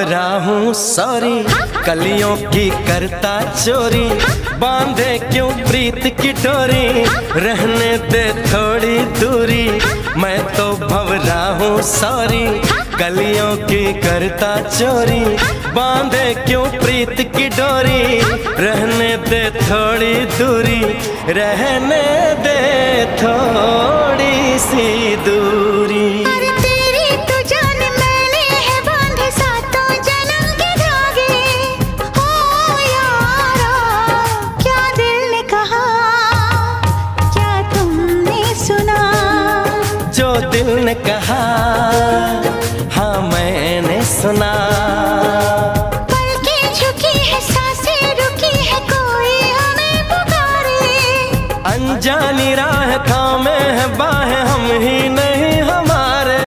भंवरा हूँ सॉरी, कलियों की करता चोरी, बांधे क्यों प्रीत की डोरी, रहने दे थोड़ी दूरी। मैं तो भंवरा हूँ सॉरी, कलियों की करता चोरी, बांधे क्यों प्रीत की डोरी, रहने दे थोड़ी दूरी, रहने दे थोड़ी सी दूरी। दिल ने कहा हाँ मैंने सुना, पलकें झुकी है सांसें रुकी है कोई हमें पुकारे, अनजानी राह था